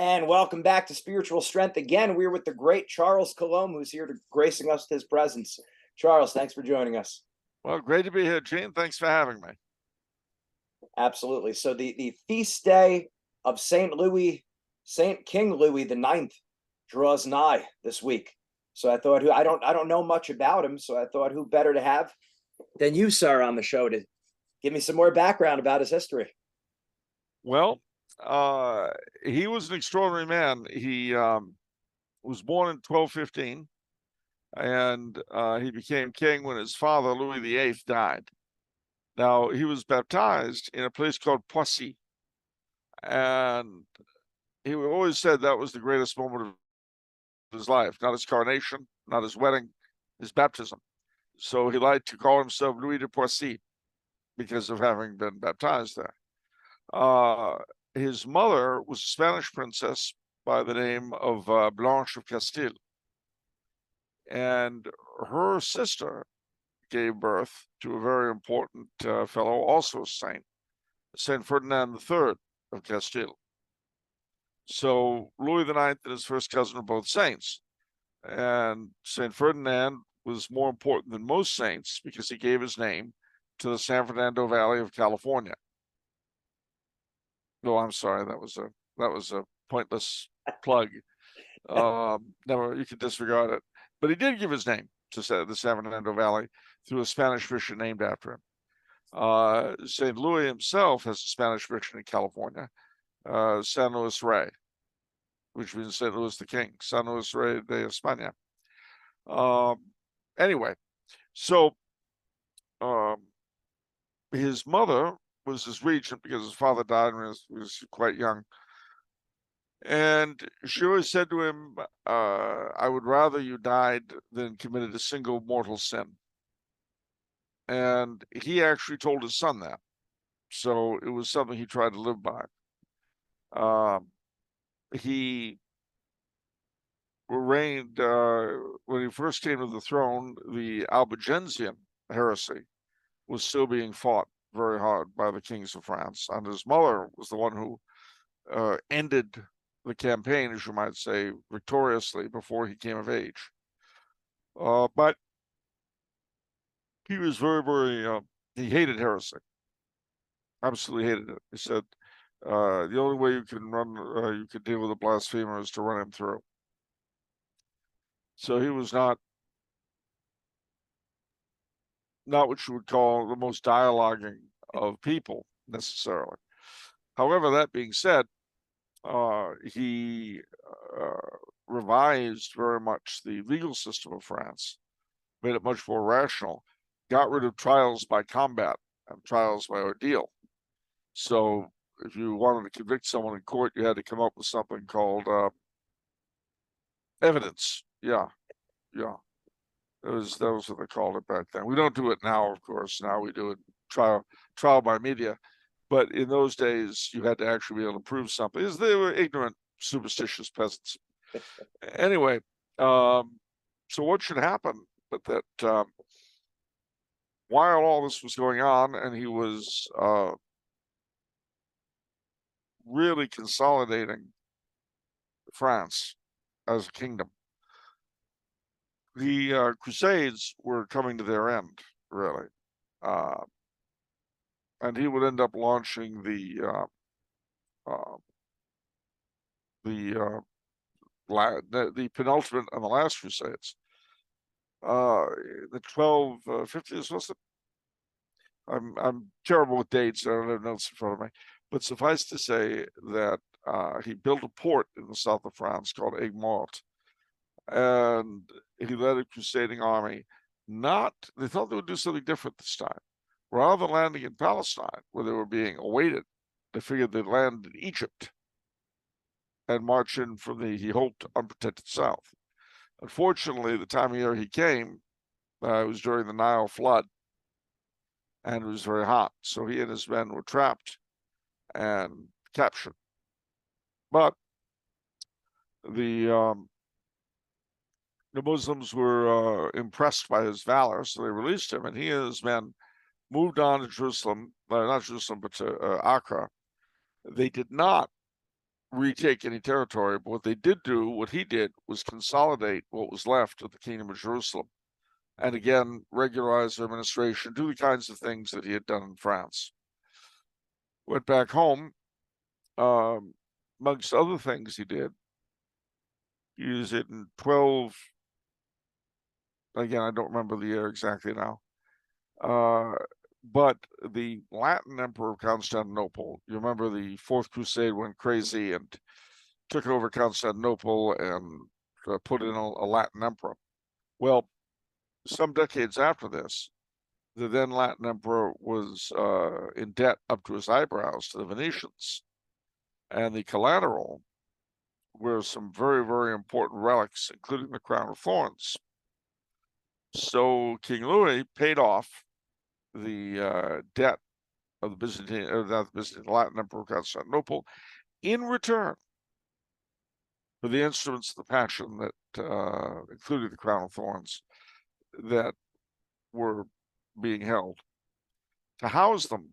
And welcome back to Spiritual Strength. Again, we're with the great Charles Coulombe, who's here to gracing us with his presence. Charles, thanks for joining us. Well, great to be here, Gene. Thanks for having me. Absolutely. So the feast day of Saint King Louis the Ninth, draws nigh this week. So I thought, I don't know much about him, so I thought, who better to have than you, sir, on the show to give me some more background about his history. Well, he was an extraordinary man. He was born in 1215, and he became king when his father, Louis VIII, died. Now, he was baptized in a place called Poissy, and he always said that was the greatest moment of his life, not his coronation, not his wedding, his baptism. So he liked to call himself Louis de Poissy because of having been baptized there. His mother was a Spanish princess by the name of Blanche of Castile. And her sister gave birth to a very important fellow, also a saint, Saint Ferdinand III of Castile. So Louis IX and his first cousin are both saints. And Saint Ferdinand was more important than most saints because he gave his name to the San Fernando Valley of California. No, I'm sorry, that was a pointless plug. Never, you can disregard it. But he did give his name to the San Fernando Valley through a Spanish mission named after him. St. Louis himself has a Spanish mission in California, San Luis Rey, which means St. Louis the King, San Luis Rey de España. Anyway, so his mother was his regent because his father died when he was quite young. And she always said to him, I would rather you died than committed a single mortal sin. And he actually told his son that. So it was something he tried to live by. He reigned, when he first came to the throne, the Albigensian heresy was still being fought very hard by the kings of France. And his mother was the one who ended the campaign, as you might say, victoriously before he came of age. But he was he hated heresy. Absolutely hated it. He said, the only way you can deal with a blasphemer is to run him through. So he was not what you would call the most dialoguing of people necessarily. However, that being said, he revised very much the legal system of France, made it much more rational, got rid of trials by combat and trials by ordeal. So if you wanted to convict someone in court, you had to come up with something called evidence. Yeah. That was what they called it back then. We don't do it now, of course. Now we do it trial by media. But in those days, you had to actually be able to prove something. They were ignorant, superstitious peasants. Anyway, so what should happen? But that while all this was going on, and he was really consolidating France as a kingdom, the Crusades were coming to their end, really. And he would end up launching the penultimate and the last Crusades. The 1250s, was it? I'm terrible with dates. I don't have notes in front of me. But suffice to say that he built a port in the south of France called Aigues-Mortes, and he led a crusading army. They thought they would do something different this time. Rather than landing in Palestine, where they were being awaited, they figured they'd land in Egypt and march in from the, he hoped, unprotected south. Unfortunately, the time of year he came, it was during the Nile flood, and it was very hot. So he and his men were trapped and captured. But the Muslims were impressed by his valor, so they released him, and he and his men moved on to Jerusalem, not Jerusalem, but to Accra. They did not retake any territory, but what they did do, what he did, was consolidate what was left of the Kingdom of Jerusalem, and again regularize their administration, do the kinds of things that he had done in France. Went back home. Amongst other things he did, he was in 12. Again, I don't remember the year exactly now. But the Latin Emperor of Constantinople, you remember the Fourth Crusade went crazy and took over Constantinople and put in a Latin emperor. Well, some decades after this, the then Latin emperor was in debt up to his eyebrows to the Venetians. And the collateral were some very, very important relics, including the crown of thorns. So King Louis paid off the debt of the Byzantine, or not the Byzantine, Latin Emperor of Constantinople, in return for the instruments of the Passion that included the crown of thorns that were being held. To house them,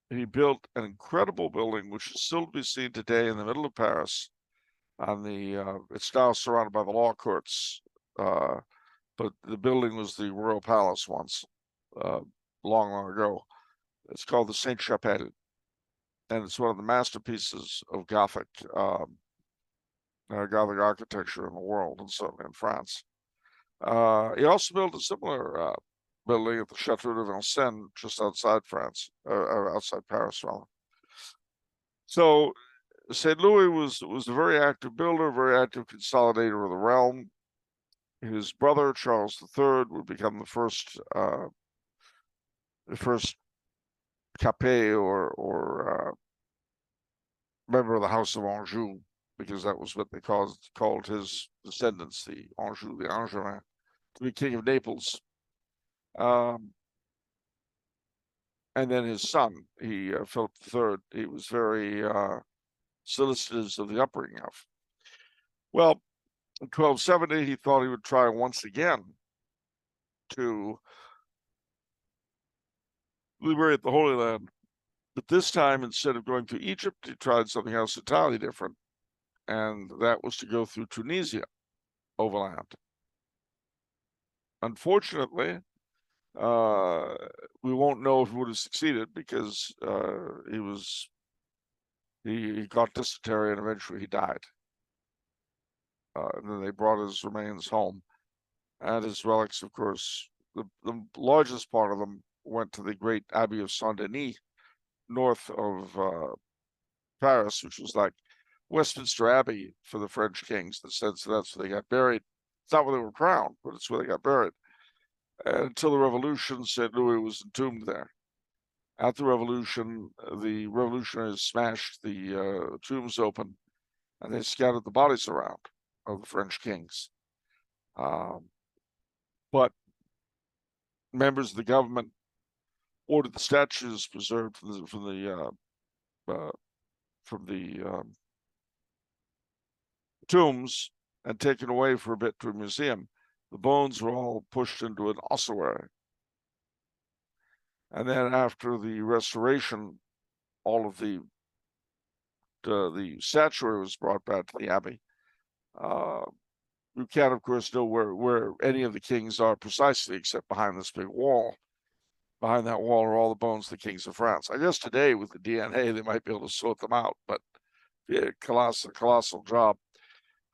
he built an incredible building, which is still to be seen today in the middle of Paris. On the it's now surrounded by the law courts, but the building was the royal palace once, long, long ago. It's called the Sainte Chapelle, and it's one of the masterpieces of Gothic architecture in the world, and certainly in France. He also built a similar building at the Chateau de Vincennes, just outside France, outside Paris, rather. So St. Louis was a very active builder, very active consolidator of the realm. His brother Charles III would become the first capet or member of the House of Anjou, because that was what they called his descendants, the Anjou, the Angevin, to be king of Naples. And then his son, Philip III, he was very solicitous of the upbringing of. Well, in 1270, he thought he would try once again to liberate the Holy Land. But this time, instead of going to Egypt, he tried something else entirely different, and that was to go through Tunisia overland. Unfortunately, we won't know if he would have succeeded, because he got dysentery and eventually he died. And then they brought his remains home, and his relics, of course, the largest part of them went to the great Abbey of Saint Denis, north of Paris, which was like Westminster Abbey for the French kings, in the sense that that's where they got buried. It's not where they were crowned, but it's where they got buried. And until the Revolution, St. Louis was entombed there. At the Revolution, the revolutionaries smashed the tombs open, and they scattered the bodies around of the French kings. But members of the government ordered the statues preserved from the tombs and taken away for a bit to a museum. The bones were all pushed into an ossuary. And then after the restoration, all of the statuary was brought back to the abbey. You can't, of course, know where any of the kings are precisely, except behind this big wall. Behind that wall are all the bones of the kings of France. I guess today with the DNA, they might be able to sort them out, but yeah, colossal job.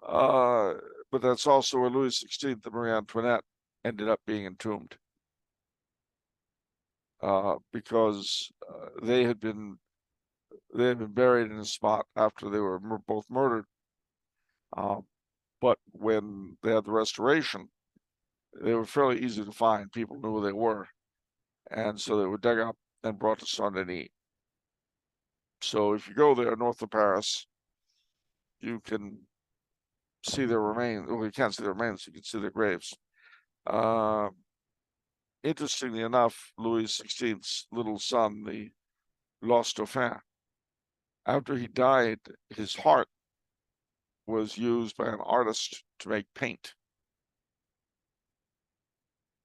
But that's also where Louis XVI and Marie Antoinette ended up being entombed, because they had been buried in a spot after they were both murdered. But when they had the restoration, they were fairly easy to find. People knew where they were, and so they were dug up and brought to Saint Denis. So if you go there north of Paris, you can see their remains. Well, you can't see their remains, you can see their graves. Interestingly enough, Louis XVI's little son, the Lost Dauphin, after he died, his heart was used by an artist to make paint.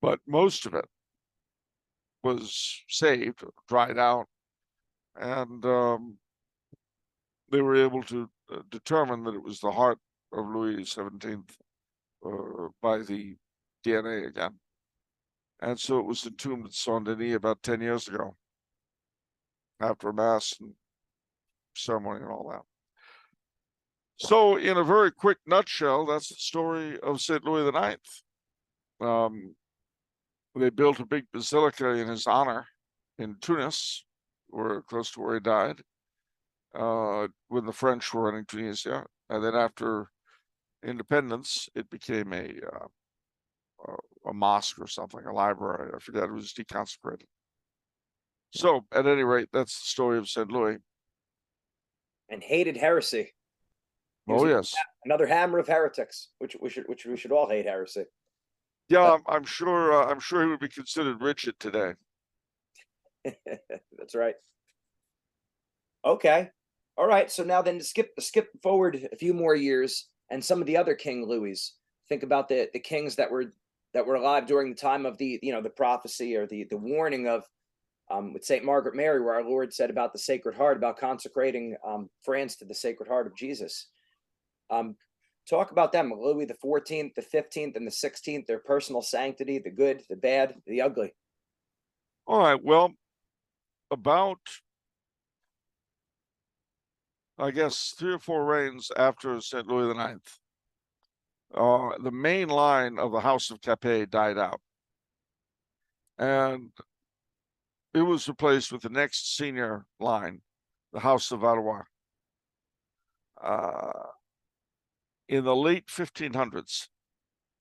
But most of it was saved, dried out, and they were able to determined that it was the heart of Louis XVII by the DNA again. And so it was entombed at Saint Denis about 10 years ago, after a mass and ceremony and all that. So, in a very quick nutshell, that's the story of St. Louis IX. They built a big basilica in his honor in Tunis, close to where he died, when the French were running Tunisia. And then after independence, it became a mosque or something, a library. I forget, it was deconsecrated. So, at any rate, that's the story of St. Louis. And hated heresy. Oh, yes. Another hammer of heretics, which we should all hate heresy. Yeah, I'm sure he would be considered Richard today. That's right. Okay. All right. So now then, to skip forward a few more years, and some of the other King Louis. Think about the kings that were alive during the time of the prophecy or the warning of with Saint Margaret Mary, where our Lord said about the Sacred Heart, about consecrating France to the Sacred Heart of Jesus. Talk about them, Louis the 14th, the 15th, and the 16th, their personal sanctity, the good, the bad, the ugly. All right. Well, about, I guess, 3 or 4 reigns after St. Louis IX, the main line of the House of Capet died out. And it was replaced with the next senior line, the House of Valois. In the late 1500s,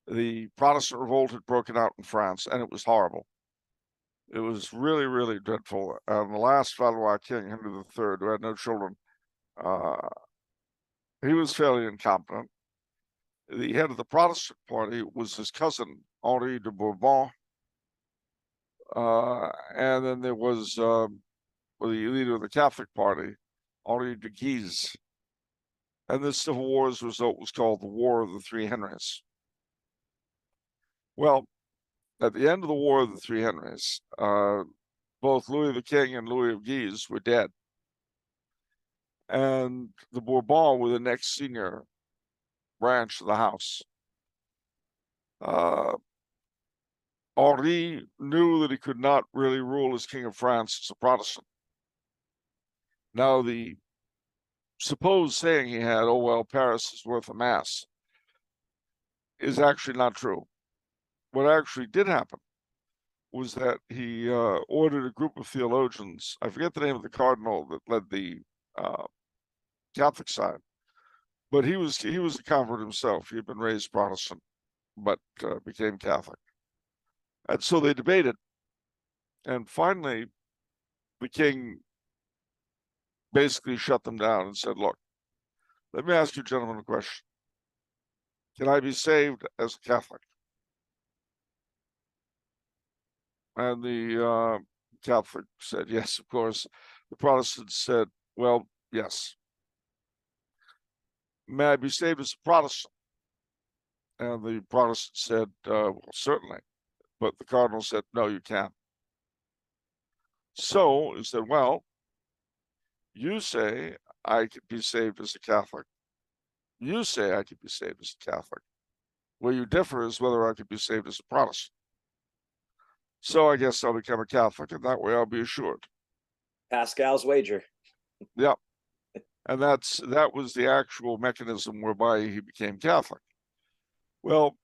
the Protestant revolt had broken out in France, and it was horrible. It was really, really dreadful. And the last Valois king, Henry III, who had no children, he was fairly incompetent. The head of the Protestant party was his cousin, Henri de Bourbon. And then there was the leader of the Catholic Party, Henri de Guise. And this civil war, as a result, was called the War of the Three Henries. Well, at the end of the War of the Three Henries, both Louis the King and Louis of Guise were dead. And the Bourbons were the next senior branch of the house. Henri knew that he could not really rule as King of France as a Protestant. Now, the supposed saying he had, "Oh, well, Paris is worth a mass," is actually not true. What actually did happen was that he ordered a group of theologians, I forget the name of the cardinal that led the Catholic side, but he was a convert himself. He had been raised Protestant, but became Catholic. And so they debated. And finally, the king basically shut them down and said, "Look, let me ask you gentlemen a question. Can I be saved as a Catholic?" And the Catholic said, "Yes, of course." The Protestant said, "Well, yes." "May I be saved as a Protestant?" And the Protestant said, "Well, certainly." But the cardinal said, "No, you can't." So he said, "Well, you say I could be saved as a Catholic. You say I could be saved as a Catholic. Where you differ is whether I could be saved as a Protestant. So I guess I'll become a Catholic, and that way I'll be assured." Pascal's wager. Yeah. And that was the actual mechanism whereby he became Catholic. Well,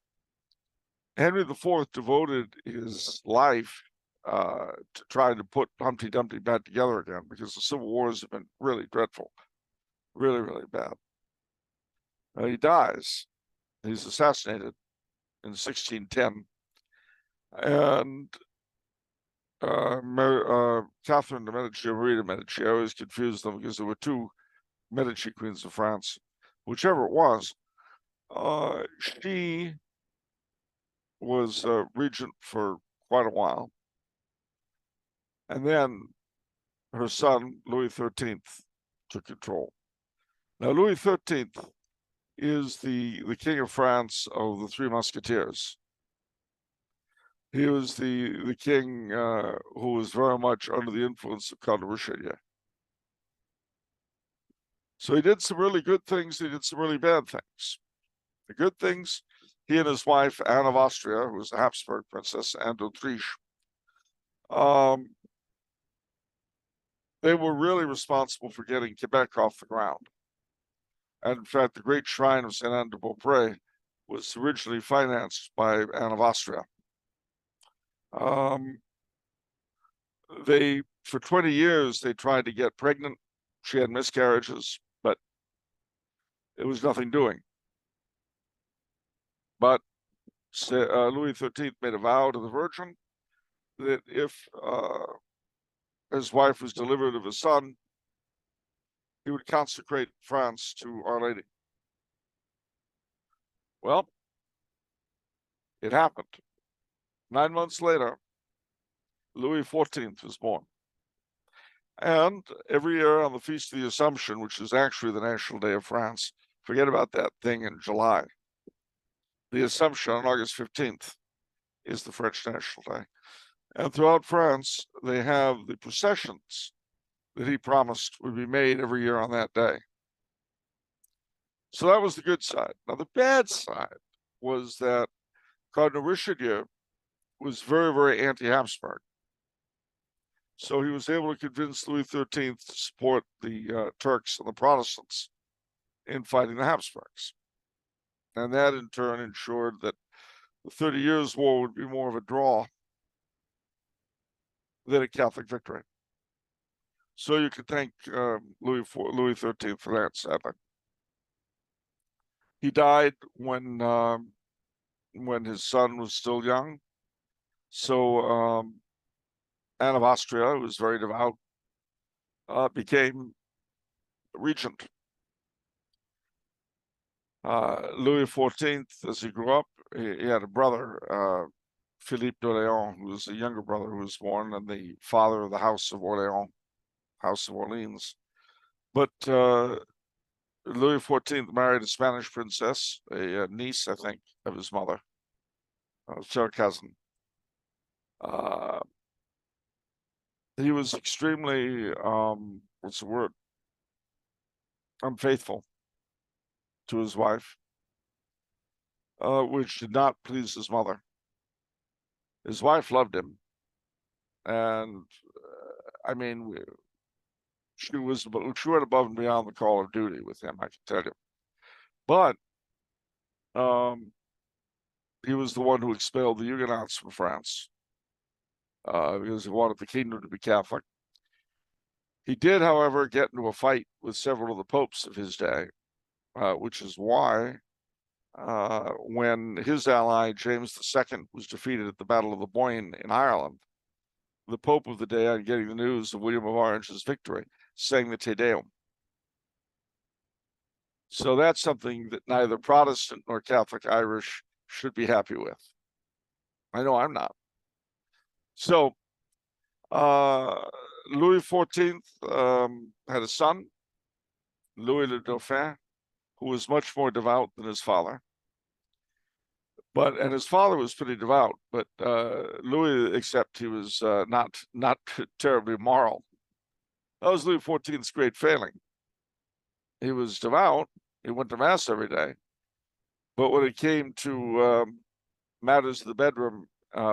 Henry IV devoted his life to trying to put Humpty Dumpty back together again, because the civil wars have been really dreadful, really, really bad. He dies. He's assassinated in 1610. And Catherine de Medici, Marie de Medici, I always confuse them because there were 2 Medici queens of France. Whichever it was, she was regent for quite a while. And then her son, Louis XIII, took control. Now, Louis XIII is the King of France of the Three Musketeers. He was the king who was very much under the influence of Count de Richelieu. So he did some really good things. He did some really bad things. The good things, he and his wife, Anne of Austria, who was a Habsburg princess, and Autriche, they were really responsible for getting Quebec off the ground. And in fact, the great shrine of Saint Anne de Beaupré was originally financed by Anne of Austria. For 20 years, they tried to get pregnant. She had miscarriages, but it was nothing doing. But Louis XIII made a vow to the Virgin that if his wife was delivered of a son, he would consecrate France to Our Lady. Well, it happened. 9 months later, Louis XIV was born. And every year on the Feast of the Assumption, which is actually the National Day of France, forget about that thing in July. The Assumption on August 15th is the French National Day. And throughout France, they have the processions that he promised would be made every year on that day. So that was the good side. Now, the bad side was that Cardinal Richelieu was very, very anti-Habsburg. So he was able to convince Louis XIII to support the Turks and the Protestants in fighting the Habsburgs. And that in turn ensured that the 30 Years' War would be more of a draw than a Catholic victory. So you could thank Louis XIII for that, sadly. He died when his son was still young. So Anne of Austria, who was very devout, became regent. Louis XIV, as he grew up, he had a brother, Philippe d'Orléans, who was a younger brother who was born, and the father of the House of Orléans, House of Orleans. But Louis XIV married a Spanish princess, a niece, I think, of his mother, her cousin. He was extremely, what's the word? Unfaithful to his wife, which did not please his mother. His wife loved him, and I mean, she went above and beyond the call of duty with him, I can tell you. But he was the one who expelled the Huguenots from France because he wanted the kingdom to be Catholic. He did, however, get into a fight with several of the popes of his day, which is why when his ally, James II, was defeated at the Battle of the Boyne in Ireland, the Pope of the day, on getting the news of William of Orange's victory, sang the Te Deum. So that's something that neither Protestant nor Catholic Irish should be happy with. I know I'm not. So Louis XIV had a son, Louis le Dauphin, who was much more devout than his father. And his father was pretty devout, but Louis, except he was not terribly moral. That was Louis XIV's great failing. He was devout. He went to mass every day. But when it came to matters of the bedroom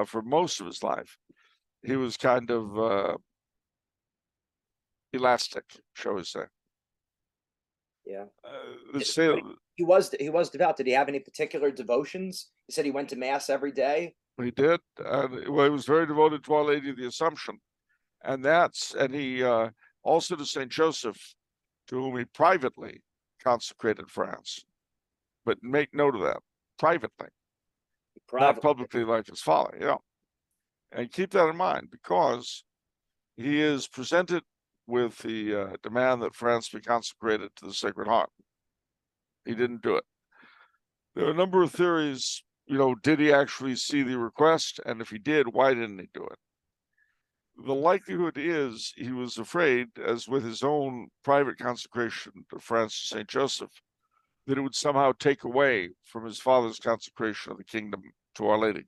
for most of his life, he was kind of elastic, shall we say. Yeah. He was devout. Did he have any particular devotions? He said he went to mass every day. He did. Well, he was very devoted to Our Lady of the Assumption. And he also to St. Joseph, to whom he privately consecrated France. But make note of that, privately. Not publicly like his father, yeah. And keep that in mind, because he is presented with the demand that France be consecrated to the Sacred Heart. He didn't do it. There are a number of theories, did he actually see the request? And if he did, why didn't he do it? The likelihood is he was afraid, as with his own private consecration of France to St. Joseph, that it would somehow take away from his father's consecration of the kingdom to Our Lady.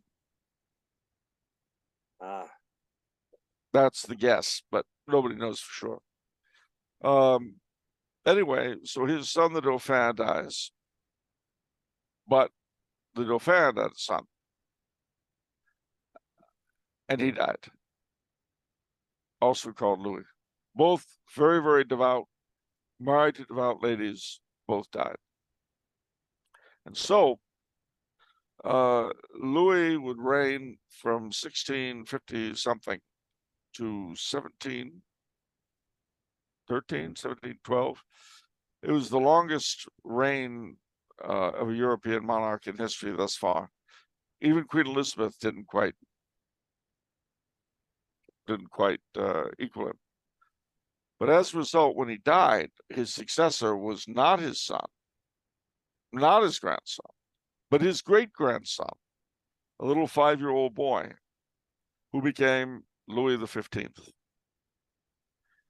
That's the guess, but nobody knows for sure. Anyway, so his son, the Dauphin, dies, but the Dauphin had a son, and he died, also called Louis. Both very, very devout, married to devout ladies, both died. And so Louis would reign from 1650 something to 1713, 1712. It was the longest reign of a European monarch in history thus far. Even Queen Elizabeth didn't quite equal him. But as a result, when he died, his successor was not his son, not his grandson, but his great-grandson, a little 5-year-old boy who became Louis XV.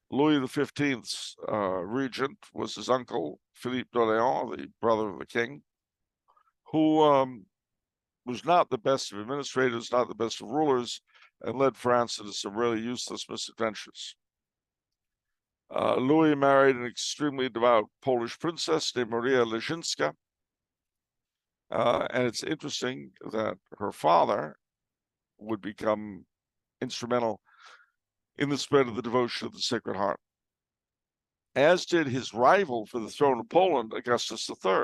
Louis XV's regent was his uncle, Philippe d'Orléans, the brother of the king, who was not the best of administrators, not the best of rulers, and led France into some really useless misadventures. Louis married an extremely devout Polish princess named Maria Leszczyńska, and it's interesting that her father would become instrumental in the spread of the devotion of the Sacred Heart, as did his rival for the throne of Poland, Augustus III.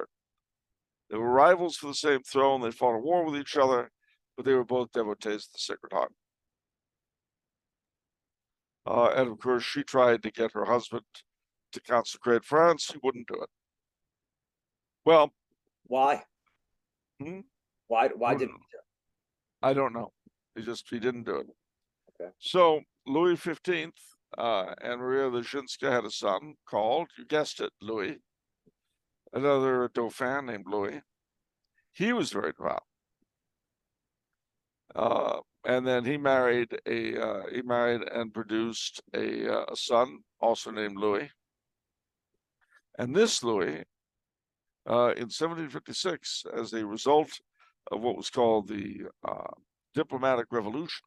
They were rivals for the same throne. They fought a war with each other, but they were both devotees of the Sacred Heart. And of course, she tried to get her husband to consecrate France. He wouldn't do it. Well, Why? hmm? Why didn't he? I don't know. He didn't do it. Okay. So Louis XV and Maria Leszczyńska had a son called, you guessed it, Louis. Another Dauphin named Louis. He was very devout. And then he married and produced a son also named Louis. And this Louis, in 1756, as a result of what was called the diplomatic revolution,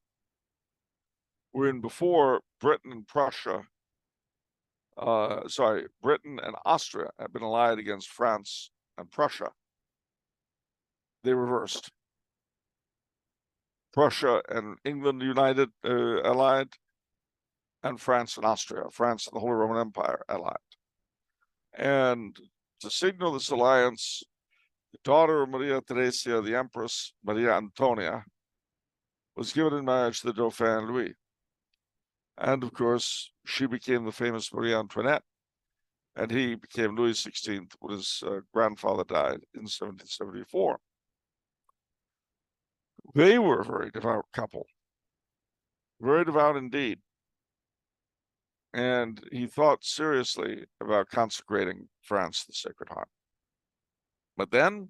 wherein before Britain and Britain and Austria had been allied against France and Prussia, they reversed. Prussia and England united, allied, and France and Austria, France and the Holy Roman Empire allied. And to signal this alliance, the daughter of Maria Theresia, the Empress Maria Antonia, was given in marriage to the Dauphin Louis. And of course, she became the famous Marie Antoinette, and he became Louis XVI when his grandfather died in 1774. They were a very devout couple, very devout indeed. And he thought seriously about consecrating France to the Sacred Heart. But then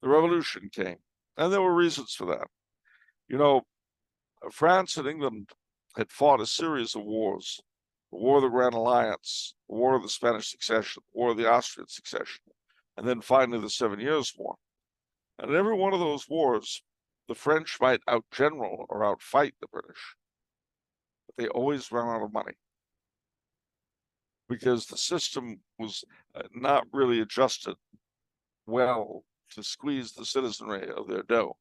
the revolution came, and there were reasons for that. You know, France and England had fought a series of wars: the War of the Grand Alliance, the War of the Spanish Succession, the War of the Austrian Succession, and then finally the 7 Years' War. And in every one of those wars, the French might outgeneral or outfight the British, but they always ran out of money because the system was not really adjusted well to squeeze the citizenry of their dough.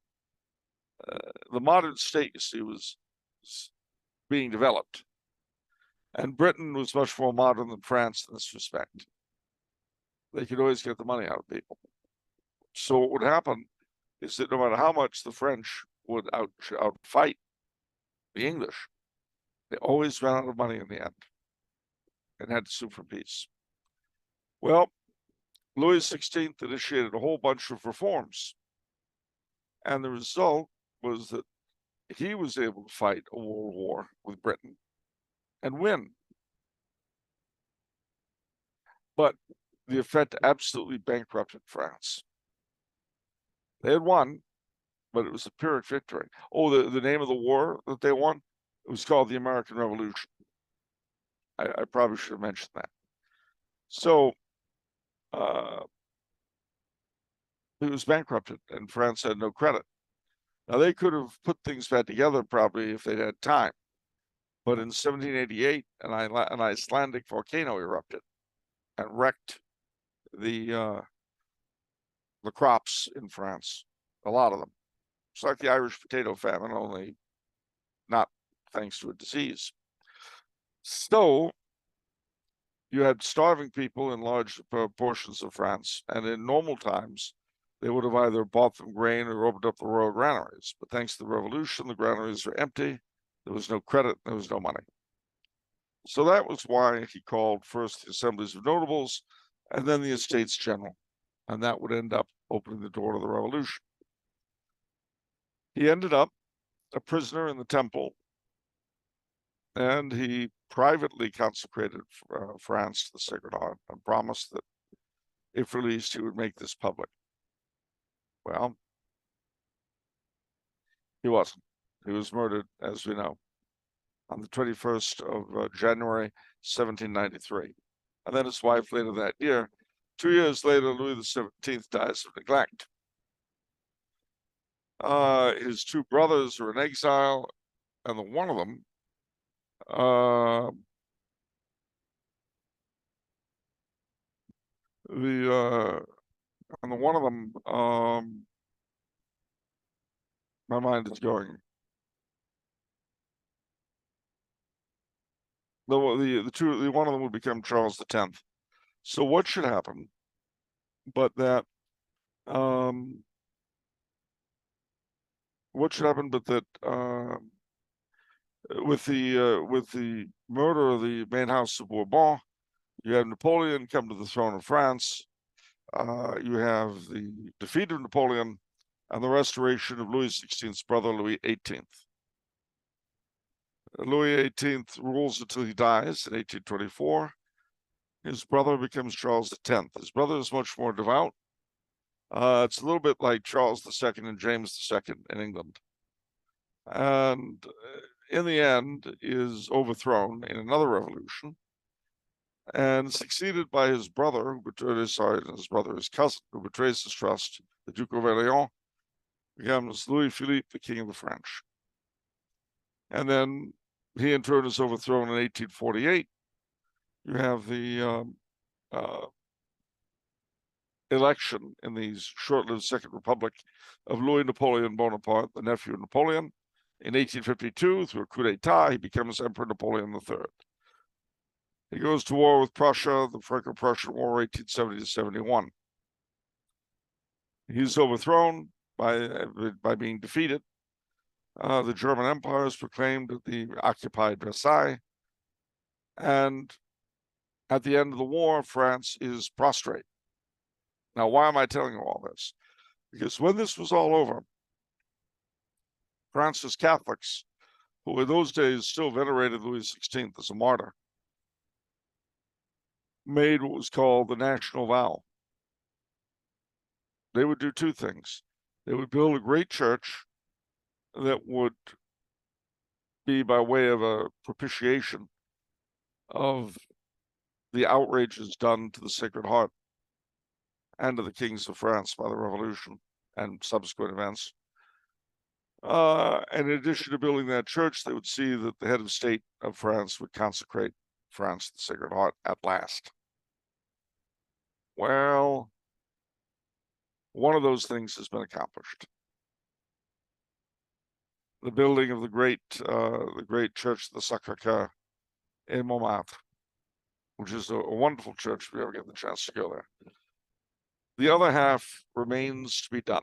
The modern state, you see, was being developed, and Britain was much more modern than France in this respect. They could always get the money out of people. So what would happen is that no matter how much the French would outfight the English, they always ran out of money in the end and had to sue for peace. Well, Louis XVI initiated a whole bunch of reforms, and the result was that he was able to fight a world war with Britain and win. But the effect absolutely bankrupted France. They had won, but it was a Pyrrhic victory. Oh, the name of the war that they won, it was called the American Revolution. I probably should have mentioned that. So it was bankrupted, and France had no credit. Now, they could have put things back together probably if they'd had time. But in 1788, an Icelandic volcano erupted, and wrecked the crops in France, a lot of them. It's like the Irish potato famine, only not thanks to a disease. So you had starving people in large portions of France, and in normal times, they would have either bought them grain or opened up the royal granaries. But thanks to the revolution, the granaries were empty. There was no credit, there was no money. So that was why he called first the assemblies of notables and then the estates general. And that would end up opening the door to the revolution. He ended up a prisoner in the temple, and he privately consecrated France to the Sacred Heart and promised that if released, he would make this public. Well, he wasn't. He was murdered, as we know, on the 21st of January, 1793. And then his wife later that year. 2 years later, Louis XVII dies of neglect. His two brothers are in exile, and one of them, my mind is going. The one of them would become Charles X. So what should happen? But that what should happen? But that with the murder of the main house of Bourbon, you have Napoleon come to the throne of France. You have the defeat of Napoleon and the restoration of Louis XVI's brother, Louis XVIII. Louis XVIII rules until he dies in 1824. His brother becomes Charles X. His brother is much more devout. It's a little bit like Charles II and James II in England. And in the end is overthrown in another revolution and succeeded by his brother, his cousin, who betrays his trust, the Duke of Orleans, becomes Louis Philippe, the King of the French. And then he in turn is overthrown in 1848. You have the election in the short-lived Second Republic of Louis Napoleon Bonaparte, the nephew of Napoleon. In 1852, through a coup d'etat, he becomes Emperor Napoleon III. He goes to war with Prussia, the Franco-Prussian War, 1870 to 71. He's overthrown by being defeated. The German Empire is proclaimed at the occupied Versailles, and at the end of the war, France is prostrate. Now, why am I telling you all this? Because when this was all over, France's Catholics, who in those days still venerated Louis XVI as a martyr, made what was called the national vow. They would do two things. They would build a great church that would be by way of a propitiation of the outrages done to the Sacred Heart and to the kings of France by the Revolution and subsequent events. And in addition to building that church, they would see that the head of state of France would consecrate France to the Sacred Heart at last. Well, one of those things has been accomplished. The building of the great church, the Sacré-Cœur in Montmartre, which is a wonderful church if you ever get the chance to go there. The other half remains to be done.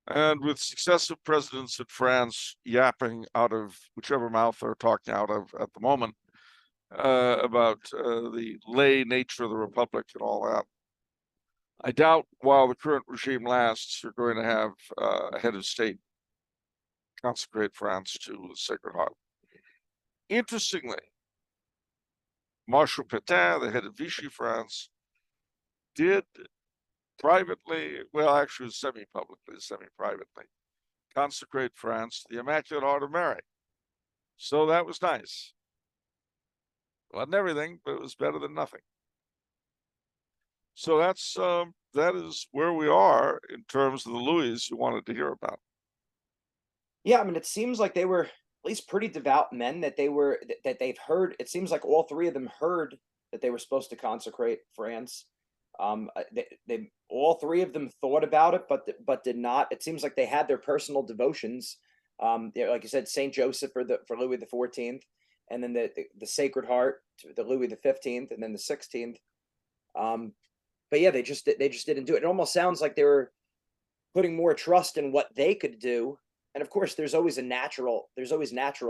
And with successive presidents in France yapping out of whichever mouth they're talking out of at the moment about the lay nature of the republic and all that, I doubt while the current regime lasts, you're going to have a head of state consecrate France to the Sacred Heart. Interestingly, Marshal Pétain, the head of Vichy France, did privately, well, actually semi-publicly, semi-privately, consecrate France to the Immaculate Heart of Mary. So that was nice. Wasn't everything, but it was better than nothing. So that is where we are in terms of the Louis you wanted to hear about. Yeah, I mean, it seems like they were at least pretty devout men that they've heard. It seems like all three of them heard that they were supposed to consecrate France. They all three of them thought about it, but did not. It seems like they had their personal devotions. Like you said, Saint Joseph for Louis the 14th, and then the Sacred Heart to the Louis the 15th, and then the 16th. But yeah, they just didn't do it. It almost sounds like they were putting more trust in what they could do. And of course, there's always natural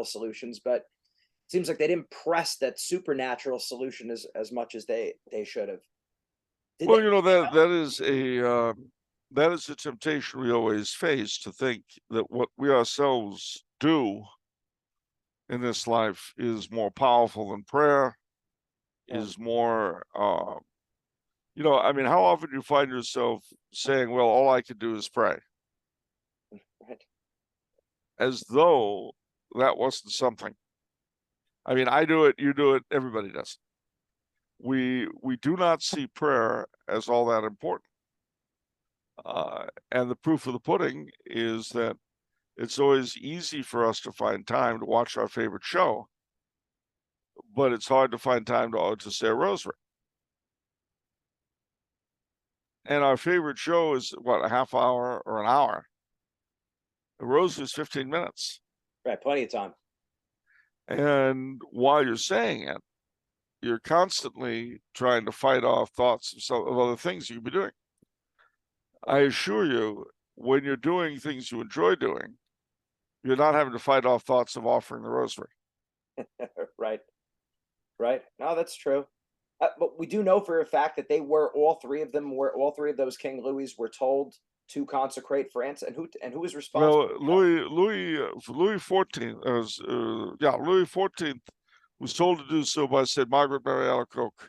solutions, but it seems like they didn't press that supernatural solution as much as they should have. Did Well, they? you know, that is a temptation we always face, to think that what we ourselves do in this life is more powerful than prayer, Yeah, is more, I mean, how often do you find yourself saying, well, all I can do is pray, right. as though that wasn't something. I mean, I do it, you do it, everybody does. We do not see prayer as all that important. And the proof of the pudding is that it's always easy for us to find time to watch our favorite show, but it's hard to find time to say a rosary. And our favorite show is what, a half hour or an hour? The rosary is 15 minutes. Right, plenty of time. And while you're saying it, you're constantly trying to fight off thoughts of other things you could be doing. I assure you, when you're doing things you enjoy doing, you're not having to fight off thoughts of offering the rosary. Right, right. No, that's true. But we do know for a fact that all three of those King Louis were told to consecrate France, and who was responsible? Well, Louis XIV, Louis XIV was told to do so by Saint Margaret Mary Alacoque,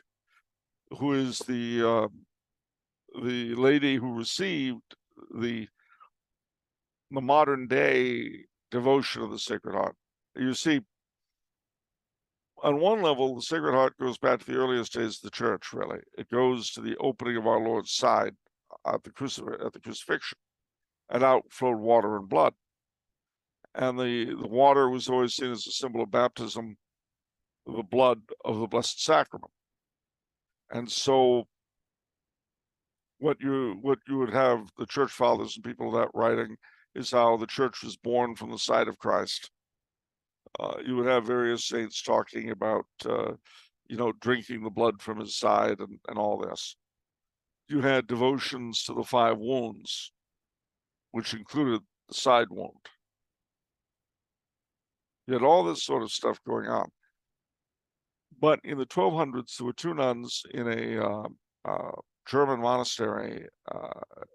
who is the lady who received the modern day devotion of the Sacred Heart. You see, on one level, the Sacred Heart goes back to the earliest days of the Church. Really, it goes to the opening of our Lord's side at the crucifixion, and out flowed water and blood. And the water was always seen as a symbol of baptism, the blood of the Blessed Sacrament. And so what you would have the church fathers and people of that writing is how the church was born from the side of Christ. You would have various saints talking about, drinking the blood from his side and all this. You had devotions to the 5 wounds, which included the side wound. You had all this sort of stuff going on. But in the 1200s, there were 2 nuns in a German monastery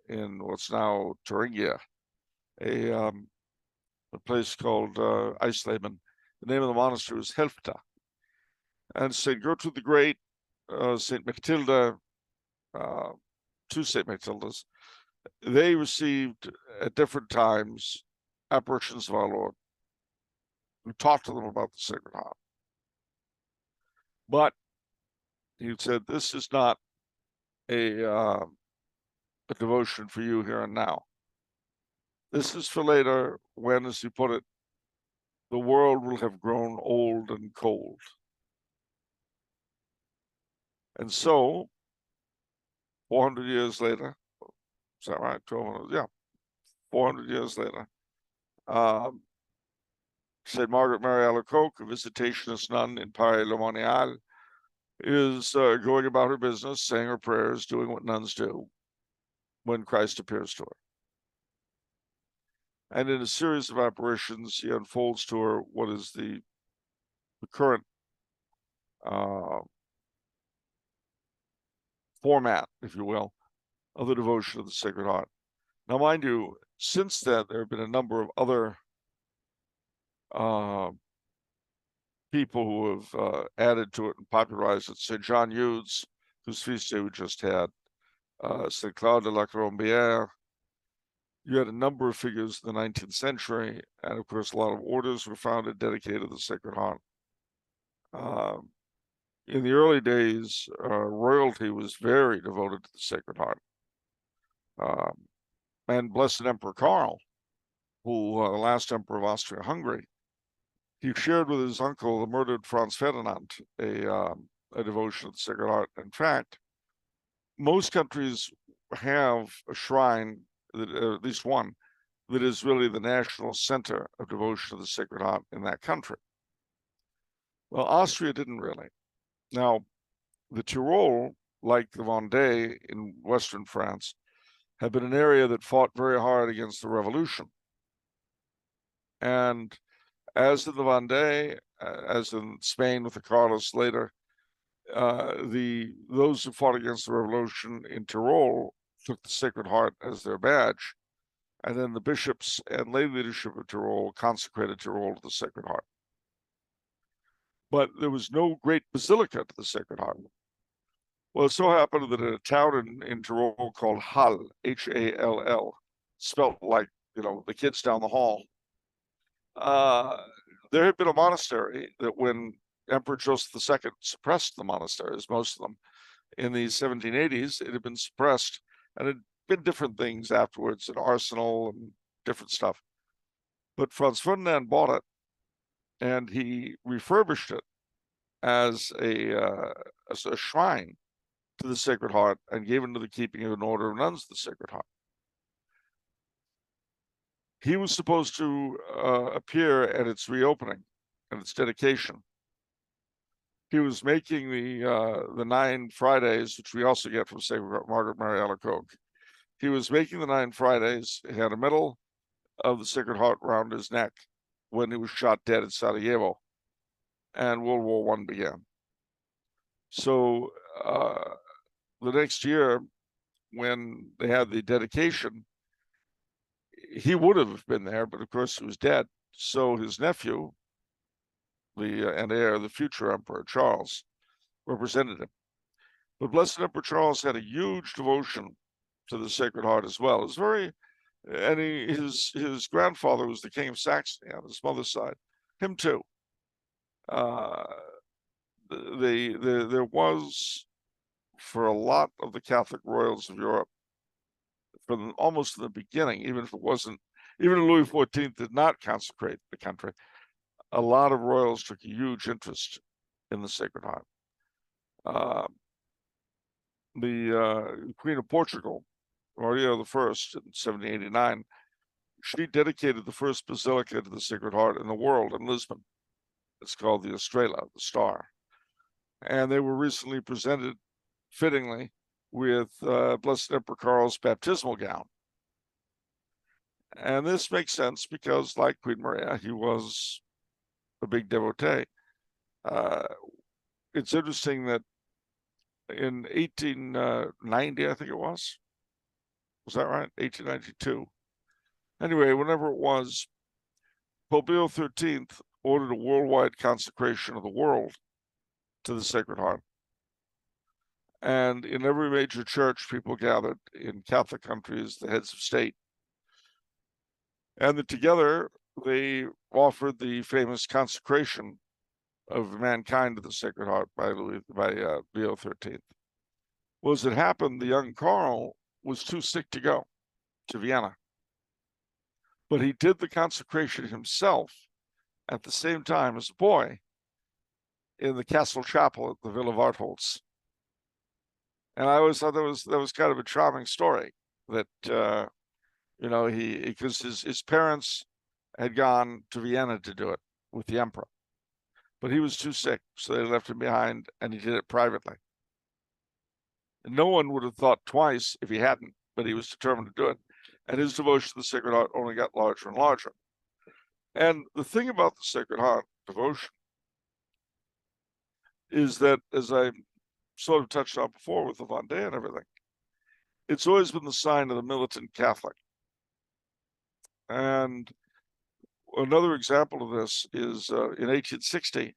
in what's now Thuringia, a place called Eisleben. The name of the monastery was Helfta. And St. Gertrude the Great, St. Matilda, 2 St. Matildas, they received at different times apparitions of our Lord, who talked to them about the Sacred Heart. But he said, this is not a devotion for you here and now. This is for later, when, as he put it, the world will have grown old and cold. And so, 400 years later, is that right? 1200, yeah, 400 years later, St. Margaret Mary Alacoque, a Visitationist nun in Paris-le-Monial, is going about her business, saying her prayers, doing what nuns do when Christ appears to her. And in a series of apparitions, he unfolds to her what is the current format, if you will, of the devotion of the Sacred Heart. Now, mind you, since then, there have been a number of other people who have added to it and popularized it. St. John Eudes, whose feast day we just had, St. Claude de la Colombière. You had a number of figures in the 19th century, and of course, a lot of orders were founded dedicated to the Sacred Heart. In the early days, royalty was very devoted to the Sacred Heart. And Blessed Emperor Karl, who, the last emperor of Austria-Hungary, he shared with his uncle, the murdered Franz Ferdinand, a a devotion to the Sacred Heart. In fact, most countries have a shrine, that, at least one, that is really the national center of devotion to the Sacred Heart in that country. Well, Austria didn't really. Now, the Tyrol, like the Vendée in Western France, had been an area that fought very hard against the revolution. And as in the Vendée, as in Spain with the Carlists later, those who fought against the revolution in Tyrol took the Sacred Heart as their badge, and then the bishops and lay leadership of Tyrol consecrated Tyrol to the Sacred Heart. But there was no great basilica to the Sacred Heart. Well, it so happened that in a town in Tyrol called Hall, Hall, spelt like, the kids down the hall, there had been a monastery that when Emperor Joseph II suppressed the monasteries, most of them, in the 1780s, it had been suppressed, and it had been different things afterwards, an arsenal and different stuff. But Franz Ferdinand bought it, and he refurbished it as a shrine to the Sacred Heart and gave it into the keeping of an order of nuns of the Sacred Heart. He was supposed to appear at its reopening and its dedication. He was making the 9 Fridays, which we also get from St. Margaret Mary Alacoque. He was making the 9 Fridays. He had a medal of the Sacred Heart around his neck when he was shot dead at Sarajevo, and World War I began. So the next year, when they had the dedication, he would have been there, but of course he was dead. So his nephew, and heir, the future Emperor Charles, represented him. But Blessed Emperor Charles had a huge devotion to the Sacred Heart as well. It was very, and his grandfather was the King of Saxony on his mother's side. Him too. There was, for a lot of the Catholic royals of Europe, from almost the beginning, even if Louis XIV did not consecrate the country, a lot of royals took a huge interest in the Sacred Heart. The Queen of Portugal, Maria I, in 1789, she dedicated the first basilica to the Sacred Heart in the world in Lisbon. It's called the Estrela, the Star. And they were recently presented, fittingly, with Blessed Emperor Karl's baptismal gown. And this makes sense because, like Queen Maria, he was a big devotee. It's interesting that in 1890, I think it was that right? 1892. Anyway, whenever it was, Pope Leo XIII ordered a worldwide consecration of the world to the Sacred Heart. And in every major church, people gathered in Catholic countries, the heads of state. And together, they offered the famous consecration of mankind to the Sacred Heart by Leo XIII. Well, as it happened, the young Karl was too sick to go to Vienna. But he did the consecration himself at the same time as a boy in the Castle Chapel at the Villa Vartholz. And I always thought that was kind of a charming story that, because his parents had gone to Vienna to do it with the emperor, but he was too sick, so they left him behind, and he did it privately. And no one would have thought twice if he hadn't, but he was determined to do it. And his devotion to the Sacred Heart only got larger and larger. And the thing about the Sacred Heart devotion is that, as I sort of touched on before with the Vendée and everything, it's always been the sign of the militant Catholic. And another example of this is in 1860,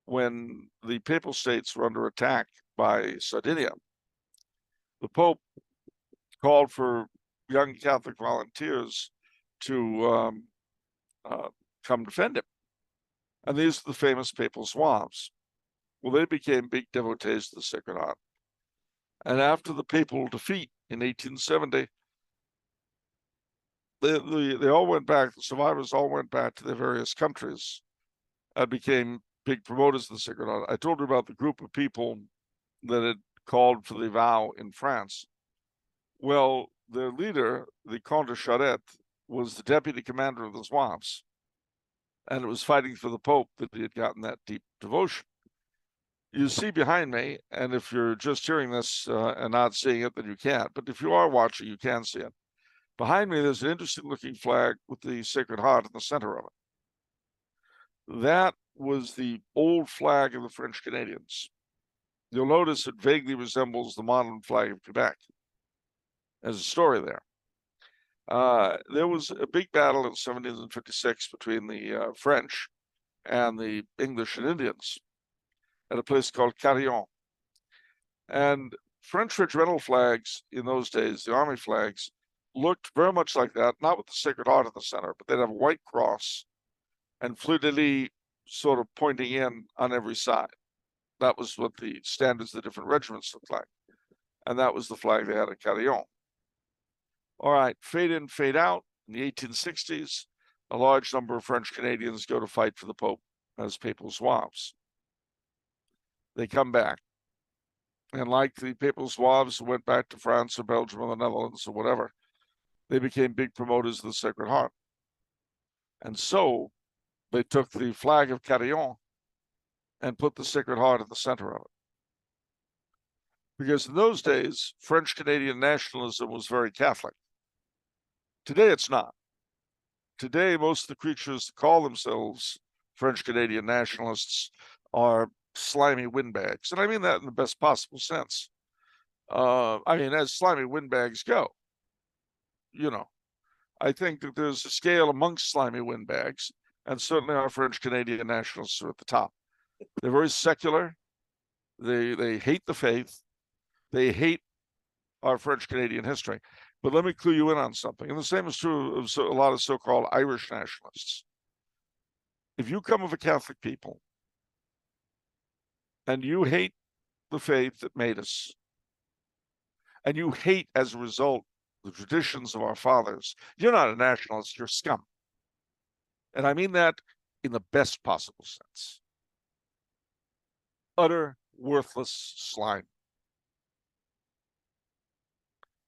when the Papal States were under attack by Sardinia. The Pope called for young Catholic volunteers to come defend him. And these are the famous Papal Zouaves. Well, they became big devotees of the Sacred Heart. And after the papal defeat in 1870, they all went back, the survivors all went back to their various countries and became big promoters of the Sacred Heart. I told you about the group of people that had called for the vow in France. Well, their leader, the Comte de Charette, was the deputy commander of the Zouaves, and it was fighting for the Pope that he had gotten that deep devotion. You see behind me, and if you're just hearing this and not seeing it, then you can't. But if you are watching, you can see it. Behind me, there's an interesting looking flag with the Sacred Heart in the center of it. That was the old flag of the French Canadians. You'll notice it vaguely resembles the modern flag of Quebec. There's a story there. There was a big battle in 1756 between the French and the English and Indians at a place called Carillon. And French regimental flags in those days, the army flags, looked very much like that, not with the Sacred Heart in the center, but they'd have a white cross and fleur-de-lis sort of pointing in on every side. That was what the standards of the different regiments looked like. And that was the flag they had at Carillon. All right, fade in, fade out. In the 1860s, a large number of French Canadians go to fight for the Pope as papal Zouaves. They come back. And like the papal Zouaves who went back to France or Belgium or the Netherlands or whatever, they became big promoters of the Sacred Heart. And so they took the flag of Carillon and put the Sacred Heart at the center of it. Because in those days, French Canadian nationalism was very Catholic. Today, it's not. Today, most of the creatures that call themselves French Canadian nationalists are slimy windbags. And I mean that in the best possible sense. I mean, as slimy windbags go, you know, I think that there's a scale amongst slimy windbags, and certainly our French Canadian nationalists are at the top. They're very secular. They hate the faith. They hate our French Canadian history. But let me clue you in on something. And the same is true of a lot of so-called Irish nationalists. If you come of a Catholic people and you hate the faith that made us, and you hate as a result the traditions of our fathers, you're not a nationalist, you're scum. And I mean that in the best possible sense. Utter worthless slime.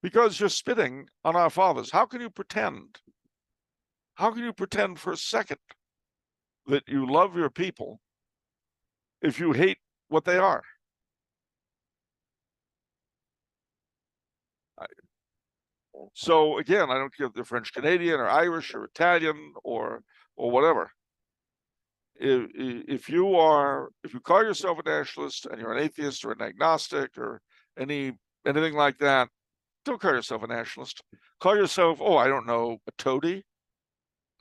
Because you're spitting on our fathers. How can you pretend? How can you pretend for a second that you love your people if you hate what they are? So again, I don't care if they're French Canadian or Irish or Italian or whatever. If you call yourself a nationalist and you're an atheist or an agnostic or anything like that, don't call yourself a nationalist. Call yourself, I don't know, a toady,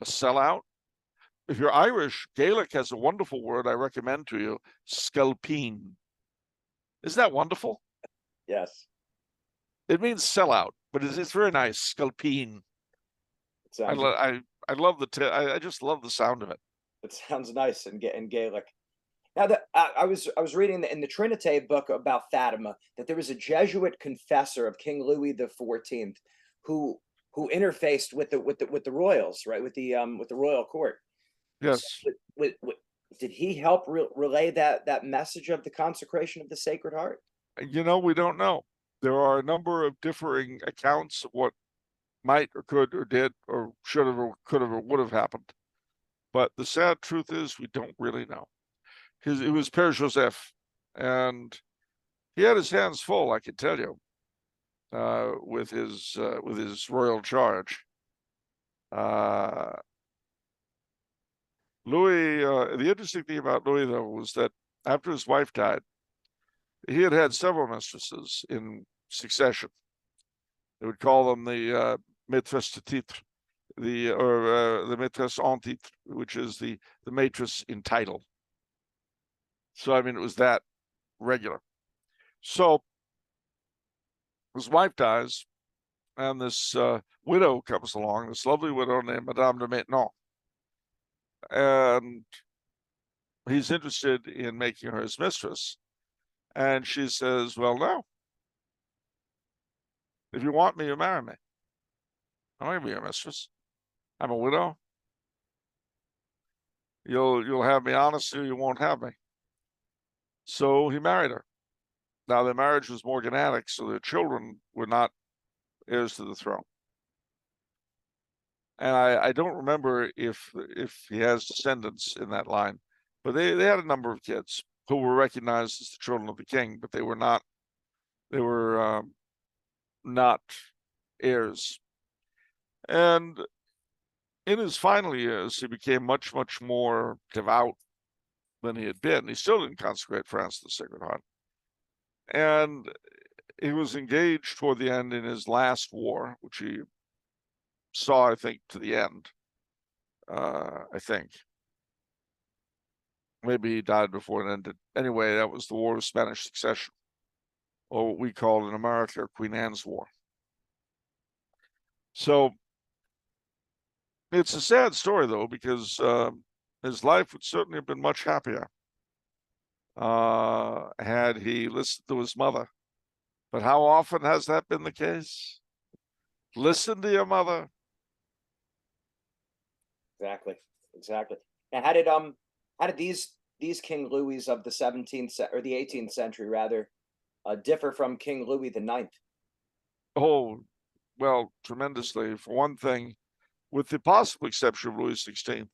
a sellout. If you're Irish, Gaelic has a wonderful word I recommend to you, sculpeen. Isn't that wonderful? Yes. It means sellout, but it's very nice, sculpeen. I love I just love the sound of it. It sounds nice in Gaelic. Now, I was reading in the Trinité book about Fatima that there was a Jesuit confessor of King Louis XIV who interfaced with the royals, right? With the royal court. Yes. So, did he help relay that message of the consecration of the Sacred Heart? We don't know. There are a number of differing accounts of what might or could or did or should have or could have or would have happened. But the sad truth is we don't really know. It was Père Joseph, and he had his hands full, I can tell you, with his royal charge. Louis, the interesting thing about Louis, though, was that after his wife died, he had had several mistresses in succession. They would call them the maîtresse de titre, the maîtresse en titre, which is the maîtresse in title. So, I mean, it was that regular. So his wife dies, and this widow comes along, this lovely widow named Madame de Maintenon. And he's interested in making her his mistress. And she says, well, no. If you want me, you marry me. I'm not going to be your mistress. I'm a widow. You'll have me honest, or you won't have me. So he married her. Now their marriage was morganatic, so their children were not heirs to the throne. And I don't remember if he has descendants in that line, but they had a number of kids who were recognized as the children of the king, but they were not heirs. And in his final years, he became much, much more devout than he had been. He still didn't consecrate France to the Sacred Heart. And he was engaged toward the end in his last war, which he saw, I think, to the end. I think. Maybe he died before it ended. Anyway, that was the War of Spanish Succession, or what we call in America Queen Anne's War. So it's a sad story, though, because his life would certainly have been much happier had he listened to his mother. But how often has that been the case? Listen to your mother. Exactly. Now, how did these King Louis of the 17th or the 18th century rather differ from King Louis the Ninth? Oh, well, tremendously. For one thing, with the possible exception of Louis XVI,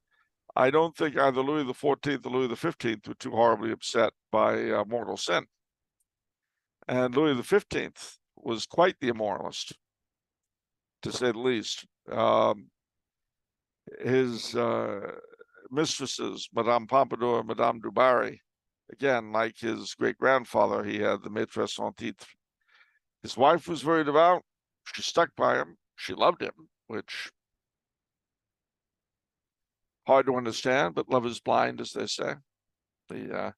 I don't think either Louis XIV or Louis XV were too horribly upset by mortal sin. And Louis XV was quite the immoralist, to say the least. His mistresses, Madame Pompadour and Madame du Barry, again, like his great-grandfather, he had the maîtresse en titre. His wife was very devout. She stuck by him. She loved him, which hard to understand, but love is blind, as they say. The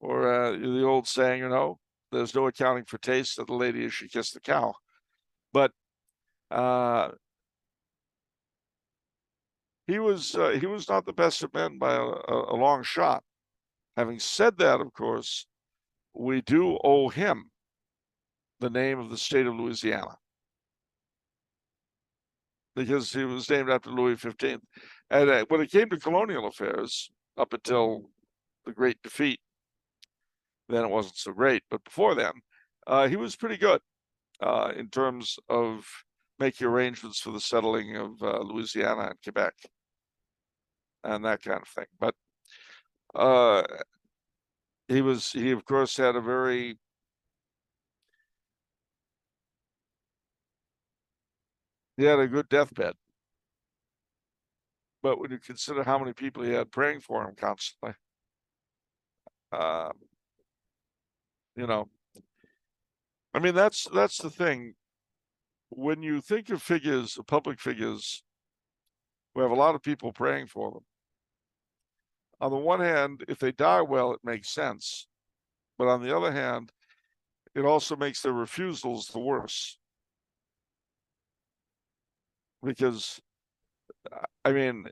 old saying, there's no accounting for taste of the lady as she kissed the cow. But he was not the best of men by a long shot. Having said that, of course, we do owe him the name of the state of Louisiana, because he was named after Louis XV. And when it came to colonial affairs, up until the Great Defeat, then it wasn't so great. But before then, he was pretty good in terms of making arrangements for the settling of Louisiana and Quebec and that kind of thing. But he of course had a very he had a good deathbed. But when you consider how many people he had praying for him constantly, I mean, that's the thing. When you think of figures, public figures, we have a lot of people praying for them. On the one hand, if they die well, it makes sense. But on the other hand, it also makes their refusals the worse. Because, I mean,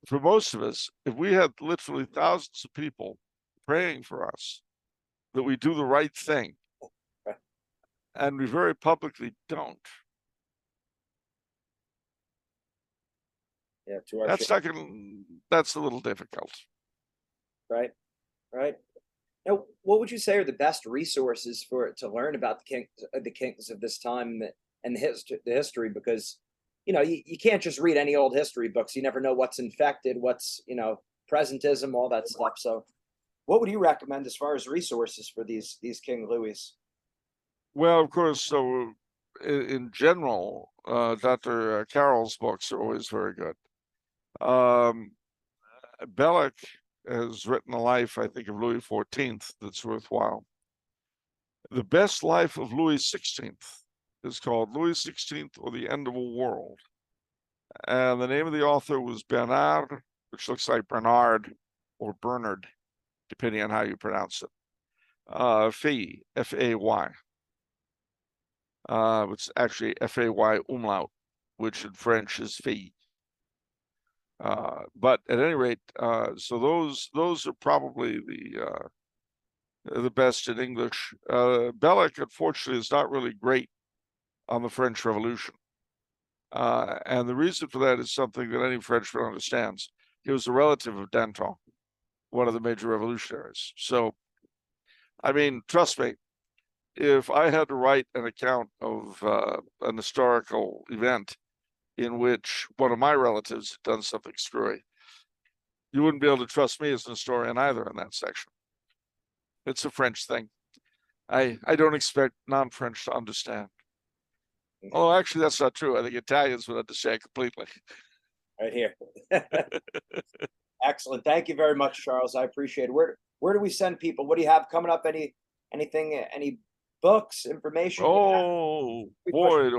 for most of us, if we had literally thousands of people praying for us that we do the right thing, and we very publicly don't, Yeah, to our that's a little difficult. Right. Now, what would you say are the best resources to learn about the kings of this time and the history? Because you can't just read any old history books. You never know what's infected, what's presentism, all that stuff. So, what would you recommend as far as resources for these King Louis? Well, of course. So, in general, Dr. Carroll's books are always very good. Belloc has written a life, I think, of Louis XIV that's worthwhile. The best life of Louis XVI is called Louis XVI or the End of a World. And the name of the author was Bernard, which looks like Bernard or Bernard, depending on how you pronounce it. Fay, F-A-Y. It's actually F-A-Y umlaut, which in French is Fay. But at any rate, so those are probably the best in English. Belloc, unfortunately, is not really great on the French Revolution. And the reason for that is something that any Frenchman understands. He was a relative of Danton, one of the major revolutionaries. So, I mean, trust me, if I had to write an account of an historical event in which one of my relatives had done something screwy, you wouldn't be able to trust me as an historian either in that section. It's a French thing. I don't expect non-French to understand. Oh, actually, that's not true. I think Italians would understand completely. Right here. Excellent. Thank you very much, Charles. I appreciate it. Where do we send people? What do you have coming up? Anything? Any books, information? Oh boy,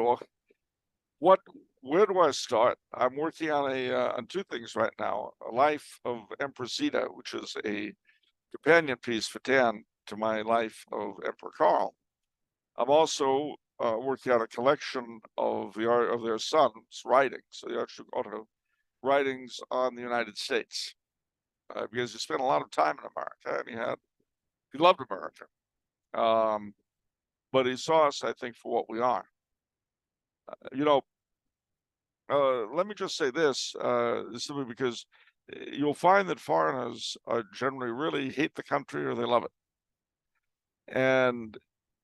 where do I start? I'm working on on two things right now. A Life of Empress Zita, which is a companion piece for Dan to my Life of Emperor Karl. I'm also working on a collection of their son's writings, the Archduke Otto writings on the United States, because he spent a lot of time in America and he loved America, but he saw us, I think, for what we are. Let me just say this, simply because you'll find that foreigners generally really hate the country or they love it. And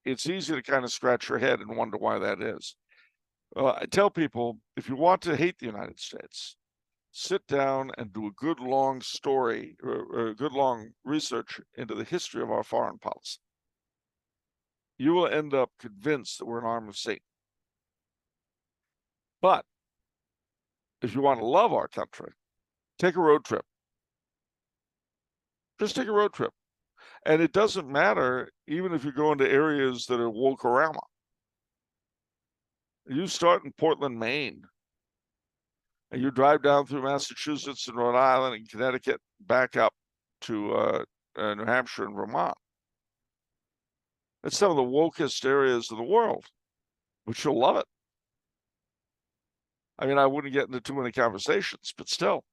it's easy to kind of scratch your head and wonder why that is. I tell people, if you want to hate the United States, sit down and do a good long story or a good long research into the history of our foreign policy. You will end up convinced that we're an arm of Satan. But if you want to love our country, take a road trip. Just take a road trip. And it doesn't matter, even if you go into areas that are woke-orama. You start in Portland, Maine, and you drive down through Massachusetts and Rhode Island and Connecticut, back up to New Hampshire and Vermont. It's some of the wokest areas of the world, but you'll love it. I mean, I wouldn't get into too many conversations, but still,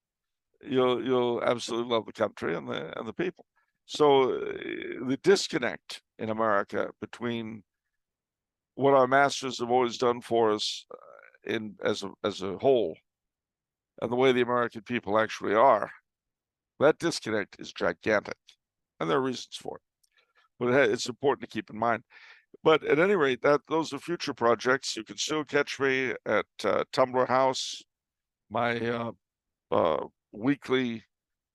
you'll absolutely love the country and the people. So the disconnect in America between what our masters have always done for us as a whole and the way the American people actually are, that disconnect is gigantic, and there are reasons for it. But it's important to keep in mind. But at any rate, those are future projects. You can still catch me at Tumblr House, my weekly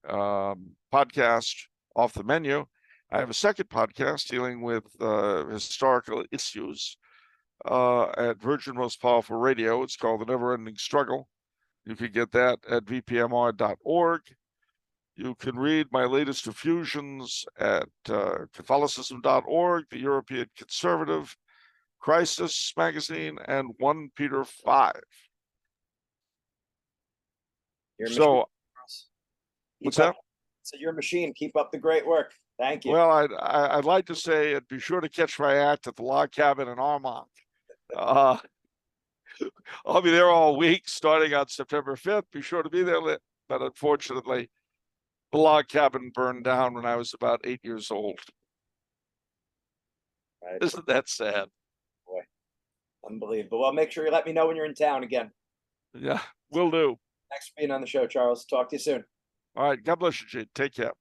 podcast, Off the Menu. I have a second podcast dealing with historical issues at Virgin Most Powerful Radio. It's called The Never Ending Struggle. You can get that at vpmr.org. You can read my latest effusions at Catholicism.org, the European Conservative, Crisis Magazine, and 1 Peter 5. So, what's that? So your machine. Keep up the great work. Thank you. Well, I'd like to say, and be sure to catch my act at the Log Cabin in Armonk. I'll be there all week, starting on September 5th. Be sure to be there. But unfortunately, the log cabin burned down when I was about 8 years old. Right. Isn't that sad? Boy, unbelievable. Well, make sure you let me know when you're in town again. Yeah, will do. Thanks for being on the show, Charles. Talk to you soon. All right. God bless you, Jade. Take care.